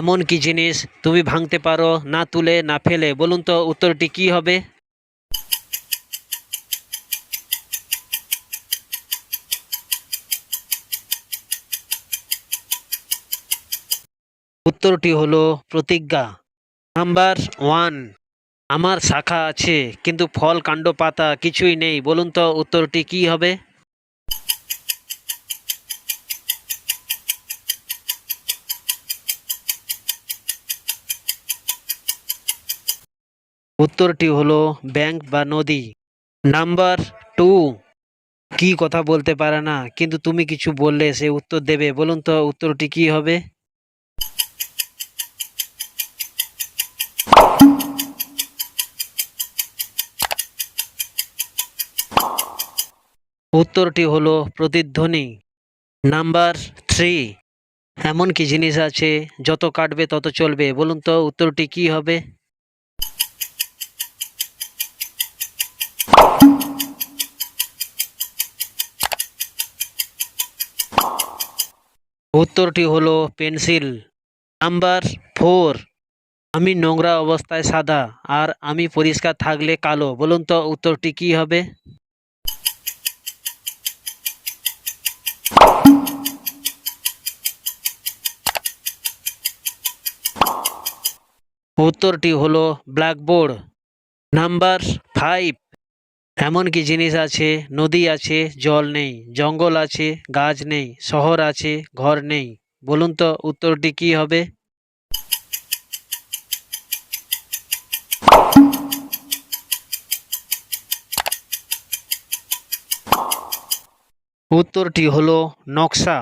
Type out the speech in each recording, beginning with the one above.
এমন কি জিনিস তুমি ভাঙতে পারো না তুলে না ফেলে? বলুন তো উত্তরটি কি হবে? উত্তরটি হলো প্রতিজ্ঞা। নাম্বার ওয়ান, আমার শাখা আছে কিন্তু ফল কাণ্ড পাতা কিছুই নেই। বলুন তো উত্তরটি কি হবে? উত্তরটি হলো ব্যাংক বা নদী। নাম্বার টু, কি কথা বলতে পারে না কিন্তু তুমি কিছু বললে সে উত্তর দেবে। বলুন তো উত্তরটি কি হবে? উত্তরটি হলো প্রতিধ্বনি। নাম্বার থ্রি, এমন কি জিনিস আছে যত কাটবে তত চলবে? বলুন তো উত্তরটি কি হবে? উত্তরটি হলো পেন্সিল। নাম্বার ফোর, আমি নোংরা অবস্থায় সাদা আর আমি পরিষ্কার থাকলে কালো। বলুন তো উত্তরটি কি হবে? উত্তরটি হলো ব্ল্যাকবোর্ড। নাম্বার ফাইভ, এমন কি জিনিস আছে নদী আছে জল নেই, জঙ্গল আছে গাছ নেই, শহর আছে ঘর নেই? বলুন তো উত্তরটি কি হবে? উত্তরটি হলো নকশা।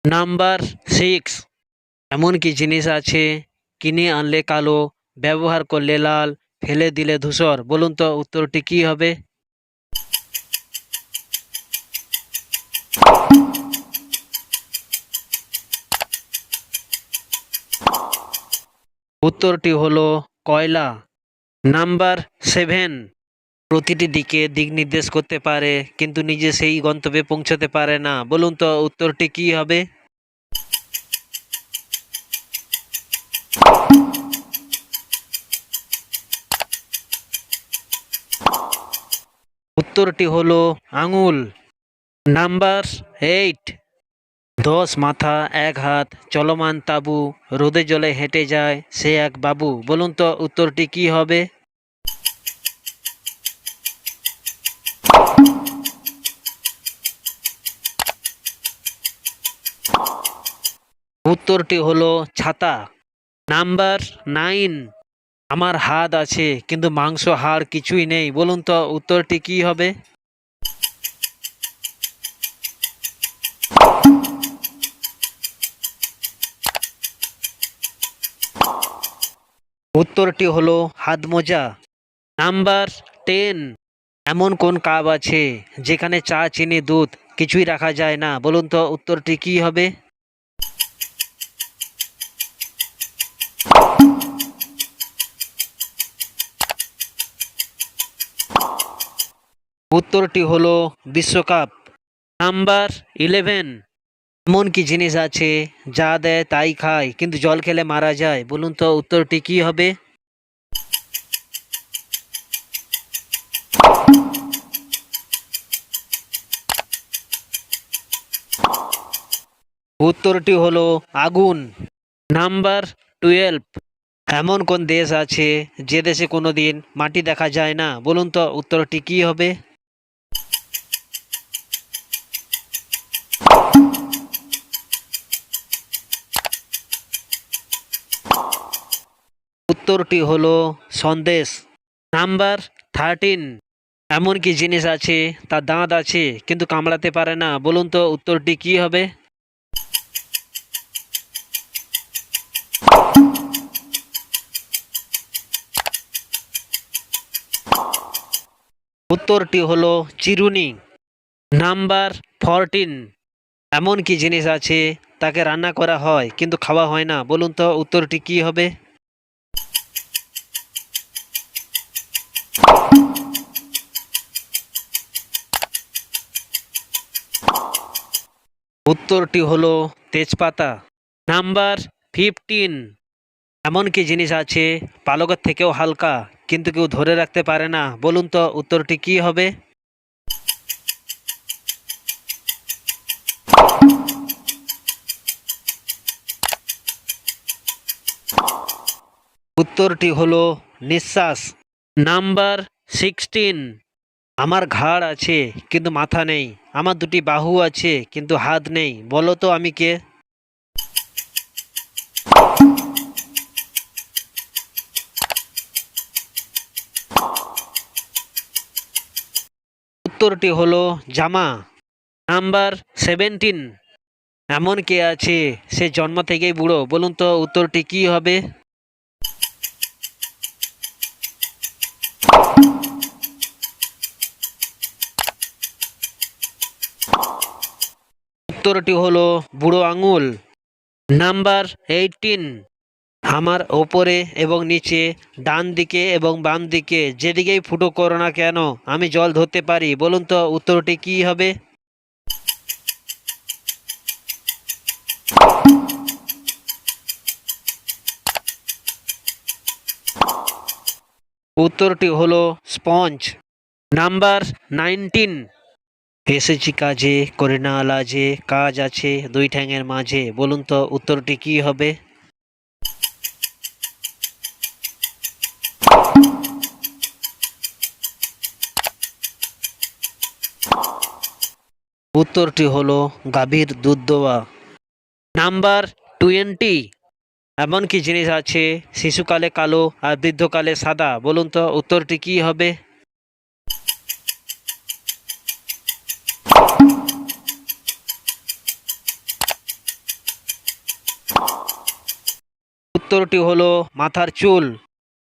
নাম্বার সিক্স, এমন কি জিনিস আছে কিনে আনলে কালো, ব্যবহার করলে লাল, ফেলে দিলে ধূসর? বলুন তো উত্তরটি কি হবে? উত্তরটি হলো কয়লা। নাম্বার সেভেন, প্রতিটি দিকে দিক নির্দেশ করতে পারে কিন্তু নিজে সেই গন্তব্যে পৌঁছতে পারে না। বলুন তো উত্তরটি কি হবে? উত্তরটি হলো আঙুল। নাম্বার এইট, 10 মাথা 1 হাত চলমান তাবু, রোদে জলে হেঁটে যায় সে এক বাবু। বলুন তো উত্তরটি কি হবে? উত্তরটি হলো ছাতা। নাম্বার নাইন, আমার হাত আছে কিন্তু মাংস হাড় কিছুই নেই। বলুন তো উত্তরটি কি হবে? উত্তরটি হলো হাত মোজা। নাম্বার টেন, এমন কোন কাপ আছে যেখানে চা চিনি দুধ কিছুই রাখা যায় না? বলুন তো উত্তরটি কি হবে? উত্তরটি হলো বিশ্বকাপ। নাম্বার 11, এমন কি জিনিস আছে যা দেয় তাই খায় কিন্তু জল খেলে মারা যায়? বলুন তো উত্তরটি কি হবে? উত্তরটি হলো আগুন। নাম্বার 12, এমন কোন দেশ আছে যে দেশে কোনোদিন মাটি দেখা যায় না? বলুন তো উত্তরটি কি হবে? উত্তরটি হলো সন্দেশ। নাম্বার 13, এমন কি জিনিস আছে তার দাঁত আছে কিন্তু কামড়াতে পারে না? বলুন তো উত্তরটি কি হবে? উত্তরটি হলো চিরুনি। নাম্বার 14, এমন কি জিনিস আছে তাকে রান্না করা হয় কিন্তু খাওয়া হয় না? বলুন তো উত্তরটি কি হবে? উত্তরটি হলো তেজপাতা। নাম্বার 15, এমন কি জিনিস আছে পালকের থেকেও হালকা কিন্তু কেউ ধরে রাখতে পারে না? বলুন তো উত্তরটি কি হবে? উত্তরটি হলো নিঃশ্বাস। নাম্বার 16। আমার ঘাড় আছে কিন্তু মাথা নেই, আমার দুটি বাহু আছে কিন্তু হাত নেই, বলো তো আমি কে? উত্তরটি হলো জামা। নাম্বার 17। এমন কে আছে সে জন্ম থেকেই বুড়ো? বলুন তো উত্তরটি কি হবে? উত্তরটি হলো বুড়ো আঙুল। নাম্বার 18। আমার ওপরে এবং নিচে, ডান দিকে এবং বাম দিকে, যেদিকেই ফুটো করো না কেন আমি জল ধরতে পারি, বলুন তো উত্তরটি কি হবে? উত্তরটি হলো স্পঞ্জ। নাম্বার 19। এসেছি কাজে করে না লাজে, কাজ আছে দুই ঠ্যাঙের মাঝে, বলুন তো উত্তরটি কি হবে? উত্তরটি হলো গাভীর দুধ দোয়া। নাম্বার 20। এমন কি জিনিস আছে শিশুকালে কালো আর বৃদ্ধকালে সাদা, বলুন তো উত্তরটি কি হবে? উত্তরটি হলো মাথার চুল।